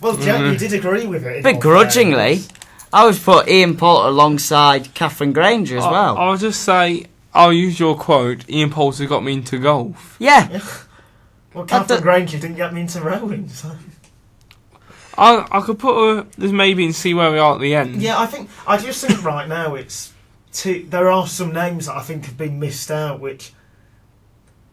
Well, Jack, you did agree with it. Begrudgingly. I would put Ian Poulter alongside Catherine Granger as well. I'll just say, I'll use your quote, Ian Poulter got me into golf. Yeah. Well, Catherine Granger didn't get me into rowing, so... I could put her as maybe and see where we are at the end. Yeah, I just think right now it's... there are some names that I think have been missed out, which...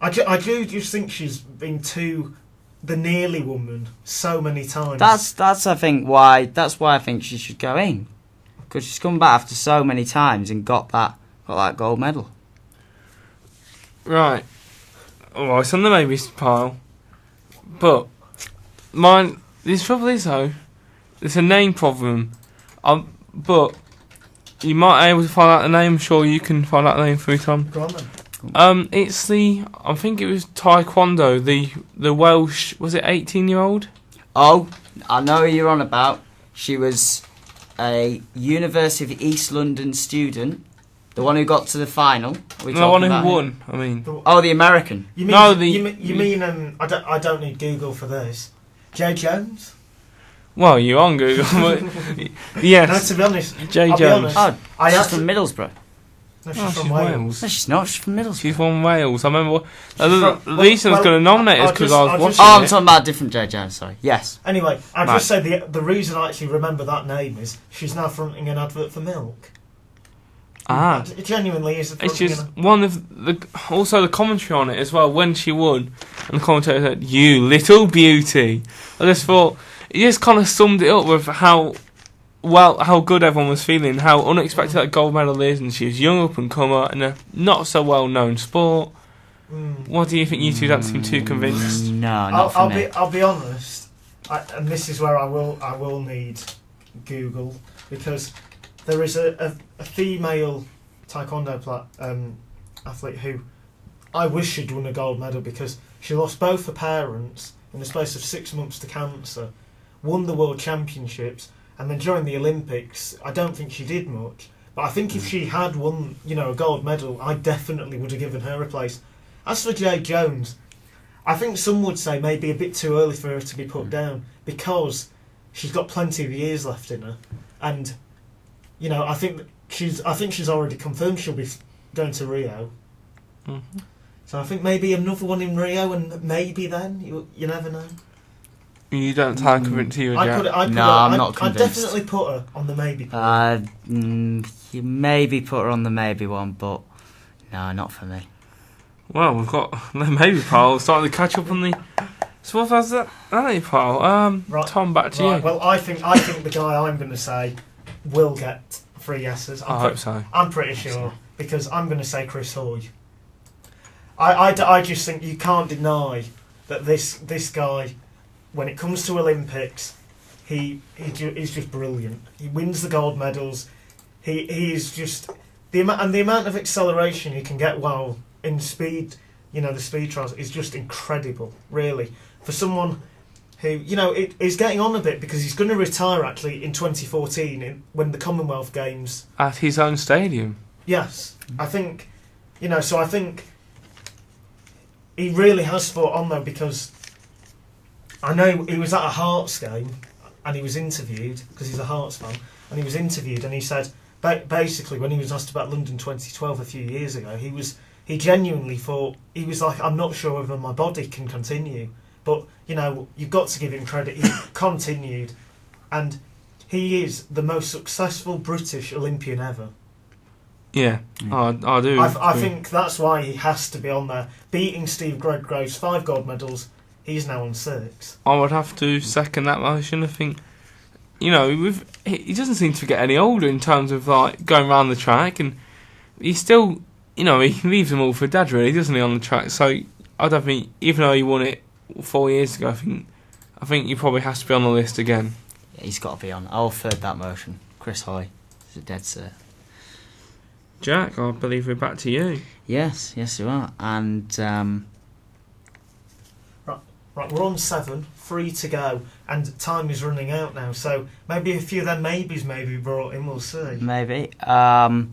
I do just think she's been too... the nearly woman so many times. That's I think why I think she should go in, because she's come back after so many times and got that gold medal. Right. Well, it's on the maybe pile, but this trouble is though, it's a name problem. But you might be able to find out the name. I'm sure you can find out the name for me, Tom. Go on then. It's I think it was Taekwondo, the Welsh, was it 18-year-old? Oh, I know who you're on about. She was a University of East London student, the one who got to the final. The one who won, I mean. Oh, the American. You mean, you mean I don't need Google for this. Jay Jones? Well, you're on Google, but yes. No, to be honest, Jay Jones. She's from Middlesbrough. No, she's from Wales. No, she's not. She's from Middlesbrough. She's from Wales. I remember the reason I was going to nominate us because I was watching. I'm talking about a different Jay Jones. Sorry. Yes. Anyway, I'll just say the reason I actually remember that name is she's now fronting an advert for milk. It genuinely is. It's just one of also the commentary on it as well when she won, and the commentator said, "You little beauty." I just thought it just kind of summed it up with how good everyone was feeling, how unexpected that gold medal is, and she was young up and comer in a not so well known sport. What do you think? You two don't seem too convinced. No, not for me. I'll be honest, and this is where I will need Google, because there is a female taekwondo athlete who I wish she'd won a gold medal, because she lost both her parents in the space of 6 months to cancer, won the world championships. And then during the Olympics, I don't think she did much. But I think if she had won, a gold medal, I definitely would have given her a place. As for Jay Jones, I think some would say maybe a bit too early for her to be put down, because she's got plenty of years left in her. And, I think she's already confirmed she'll be going to Rio. Mm-hmm. So I think maybe another one in Rio, and maybe then, you never know. You don't sound convinced to you, Jack? I'm not convinced. I'd definitely put her on the maybe part. You maybe put her on the maybe one, but no, not for me. Well, we've got the maybe pile starting to catch up on the... So what was that pile? Right, Tom, back to you. Well, I think the guy I'm going to say will get 3 yeses. I hope so. I'm pretty sure, because I'm going to say Chris Hoy. I just think you can't deny that this guy, when it comes to Olympics, he's just brilliant. He wins the gold medals. He is just the amount of acceleration he can get while in speed. The speed trials is just incredible, really, for someone who is getting on a bit, because he's going to retire actually in 2014 when the Commonwealth Games at his own stadium. Yes, I think So I think he really has fought on though, because I know he was at a Hearts game and he was interviewed, because he's a Hearts fan, and he was interviewed and he said, basically when he was asked about London 2012 a few years ago, he genuinely thought, he was like, I'm not sure whether my body can continue, but you've got to give him credit, he continued, and he is the most successful British Olympian ever. Yeah, I do. I think that's why he has to be on there, beating Steve Redgrave's 5 gold medals. He's now on 6. I would have to second that motion. I think, he doesn't seem to get any older in terms of like going around the track, and he's still, he leaves them all for dad, really, doesn't he, on the track? So I don't think, even though he won it 4 years ago, I think he probably has to be on the list again. Yeah, he's got to be on. I'll third that motion. Chris Hoy is a dead cert. Jack, I believe we're back to you. Yes, you are, and. Right, we're on 7, 3 to go, and time is running out now, so maybe a few of them maybes may be brought in, we'll see. Maybe. The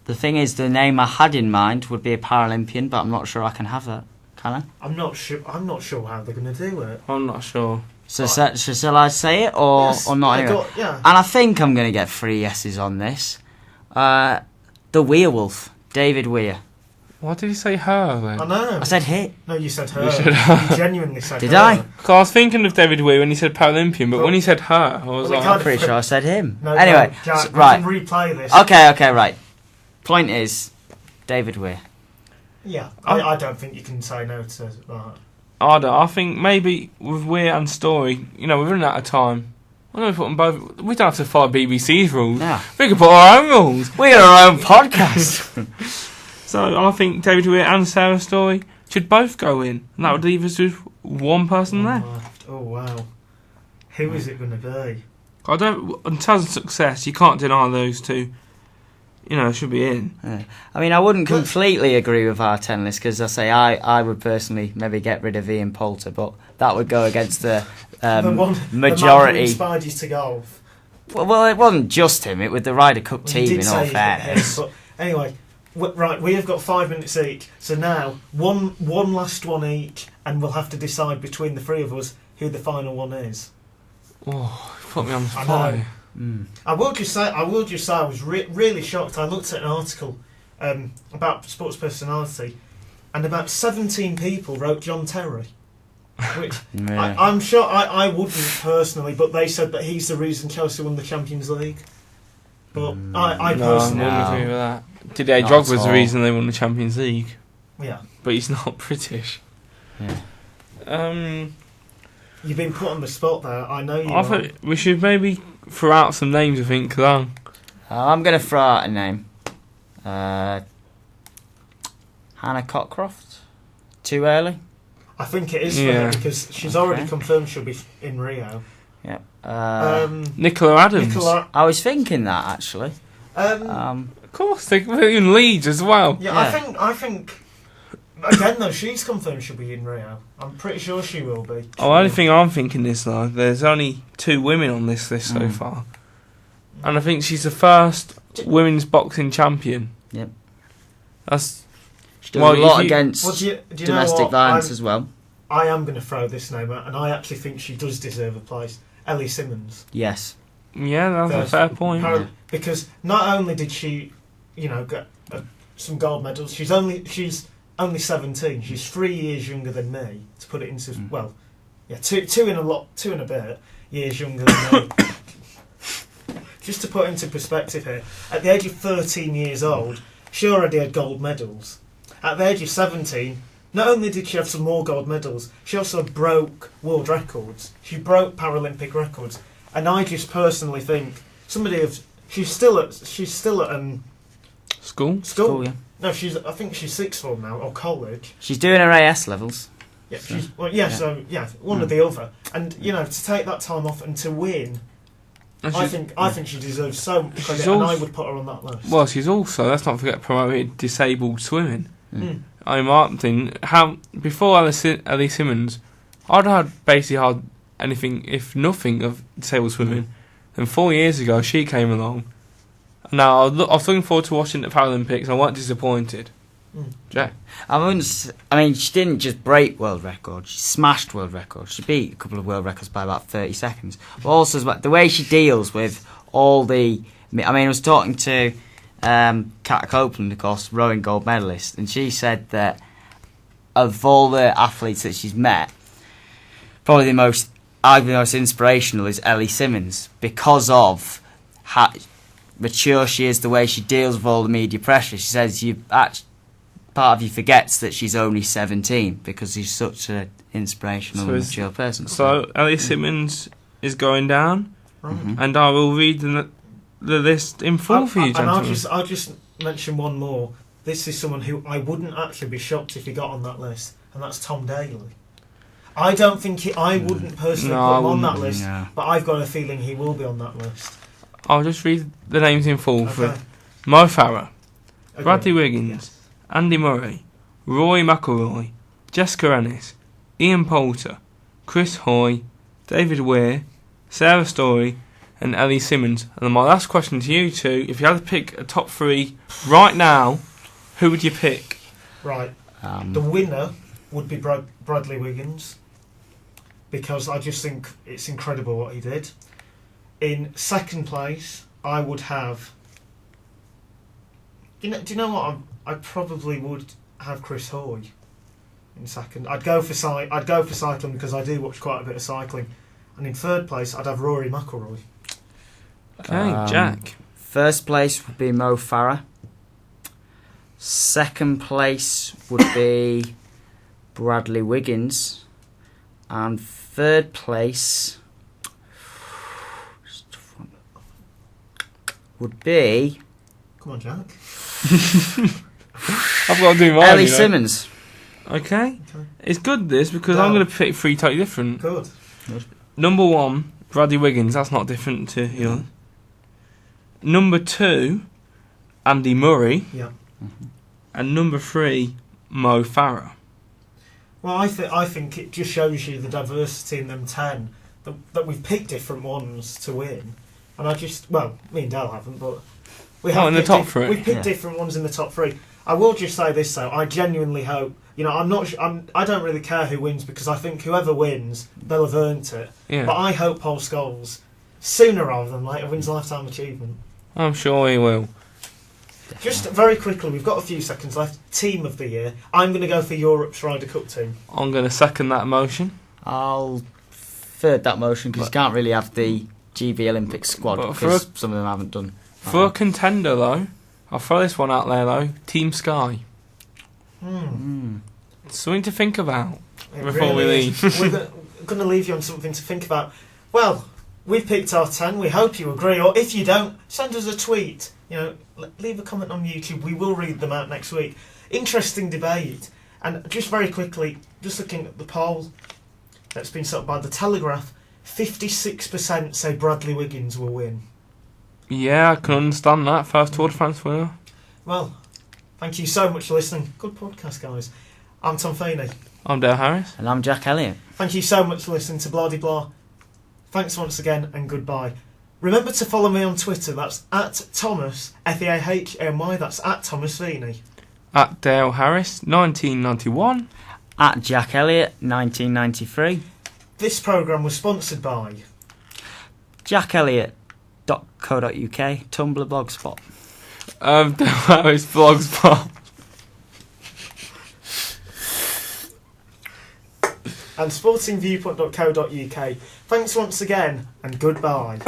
thing is, the name I had in mind would be a Paralympian, but I'm not sure I can have that, can I? I'm not sure how they're going to do it. I'm not sure. So shall I say it or not? Anyway? Yeah. And I think I'm going to get 3 yeses on this. The Werewolf, David Weir. Why did he say her then? I know. I said hit. No, you said her. You said her. You genuinely said Did her. I? 'Cause I was thinking of David Weir when he said Paralympian, but when he said her, I was Well, we like, can't- I'm pretty sure I said him. No, Anyway, no, Jack, we right. can replay this. Okay, right. Point is, David Weir. Yeah, I don't think you can say no to that. I think maybe with Weir and Story, we're running out of time. Why don't we put them both? We don't have to follow BBC's rules. No. We can put our own rules. We got our own podcast. So I think David Weir and Sarah Story should both go in, and that would leave us with one person left. Oh wow, who is it going to be? In terms of success, you can't deny those two. Should be in. Yeah. I mean, I wouldn't completely agree with our 10 list because I would personally maybe get rid of Ian Poulter, but that would go against the majority. The man who inspired you to golf. Well, it wasn't just him; it was the Ryder Cup Well, you team. did In all say fairness, him, but anyway, right, we have got 5 minutes each. So now one last one each, and we'll have to decide between the 3 of us who the final one is. Oh, you put me on the I spot. know. I will just say, I was really shocked. I looked at an article about sports personality, and about 17 people wrote John Terry, which yeah. I'm sure I wouldn't personally, but they said that he's the reason Chelsea won the Champions League. But I No, I personally, wouldn't agree with that. Didier Not Drogba's at the all. reason they won the Champions League, yeah, but he's not British. Yeah. you've been put on the spot there. I know you. I think we should maybe throw out some names. I think, Clan. I'm going to throw out a name. Hannah Cockcroft. Too early. I think it is for Yeah. her because she's already Okay. confirmed she'll be in Rio. Yeah. Nicola Adams. I was thinking that actually. Um, Of course, they put in Leeds as well. yeah, yeah. I think. Again, though, she's confirmed she'll be in Rio. I'm pretty sure she will be. Oh, the only thing I'm thinking is though, there's only 2 women on this list so far, and I think she's the first women's boxing champion. Yep. That's She does Well, a lot if you- against Well, do you know domestic what? violence as well. I am going to throw this name out, and I actually think she does deserve a place. Ellie Simmons. Yes. yeah, that's a Yes. fair point. Because not only did she, get some gold medals, she's only 17. She's 3 years younger than me. To put it into two and a bit years younger than me. Just to put into perspective here, at the age of 13 years old, she already had gold medals. At the age of 17, not only did she have some more gold medals, she also broke world records. She broke Paralympic records, and I just personally think she's still at School. Cool, yeah. No, I think she's sixth form now, or college. She's doing her AS levels. Yeah, one or the other. And to take that time off and to win, And I she's- think she deserves so much credit, She's and I also- would put her on that list. Well, she's also, let's not forget, promoted disabled swimming. Mm. I marked in before Ellie Simmons, I'd had anything, if nothing, of disabled swimming. And 4 years ago, she came along. Now, I was looking forward to watching the Paralympics, and I wasn't disappointed. Mm. Jack? I mean, she didn't just break world records; she smashed world records. She beat a couple of world records by about 30 seconds. But also, the way she deals with all the. I mean, I was talking to Kat Copeland, of course, rowing gold medalist, and she said that of all the athletes that she's met, probably the most inspirational is Ellie Simmons because of how mature she is, the way she deals with all the media pressure. She says part of you forgets that she's only 17 because she's such an inspirational and mature person. So, Ellie Simmons is going down, Right. and I will read the list in full for you, And gentlemen. I'll just mention one more. This is someone who I wouldn't actually be shocked if he got on that list, and that's Tom Daley. I don't think I wouldn't personally No, put I him on that wouldn't, list, no. but I've got a feeling he will be on that list. I'll just read the names in full Okay. for Mo Farah, Okay. Bradley Wiggins, Andy Murray, Roy McIlroy, Jessica Ennis, Ian Poulter, Chris Hoy, David Weir, Sarah Story, and Ellie Simmons. And then my last question to you two, if you had to pick a top 3 right now, who would you pick? Right. The winner would be Bradley Wiggins. because I just think it's incredible what he did. In second place, I would have. Do you know what? I probably would have Chris Hoy in second. I'd go for cycling because I do watch quite a bit of cycling. And in third place, I'd have Rory McIlroy. Okay, Jack. First place would be Mo Farah. Second place would be Bradley Wiggins. And third place would be... Come on, Jack. I've got to do mine. Ellie Simmons. Okay. It's good this because I'm going to pick three totally different. Good. Number 1, Bradley Wiggins. That's not different to yours. Number 2, Andy Murray. Yeah. And number 3, Mo Farah. Well, I think it just shows you the diversity in them 10 that we've picked different ones to win. And me and Dale haven't, but we have in the top 3. We've picked different ones in the top 3. I will just say this though: I genuinely hope. I don't really care who wins because I think whoever wins, they'll have earned it. Yeah. But I hope Paul Scholes, sooner rather than later, wins Lifetime Achievement. I'm sure he will. Just very quickly, we've got a few seconds left. Team of the year. I'm going to go for Europe's Ryder Cup team. I'm going to second that motion. I'll third that motion because you can't really have the GB Olympic squad But because some of them haven't done. For a contender, though, I'll throw this one out there, though. Team Sky. Something to think about before we leave. We're going to leave you on something to think about. Well, we've picked our 10. We hope you agree. Or if you don't, send us a tweet. Leave a comment on YouTube. We will read them out next week. Interesting debate. And just very quickly, just looking at the poll that's been set up by The Telegraph, 56% say Bradley Wiggins will win. Yeah, I can understand that. First Tour de France winner. Well, thank you so much for listening. Good podcast, guys. I'm Tom Feeney. I'm Dale Harris. And I'm Jack Elliott. Thank you so much for listening to Blah De Blah. Thanks once again and goodbye. Remember to follow me on Twitter. That's at Thomas, F-E-A-H-M-Y. That's at Thomas Feeney. At Dale Harris, 1991. At Jack Elliott, 1993. This programme was sponsored by JackElliott.co.uk, Tumblr Blogspot. Dale Harris Blogspot. and sportingviewpoint.co.uk. Thanks once again and goodbye.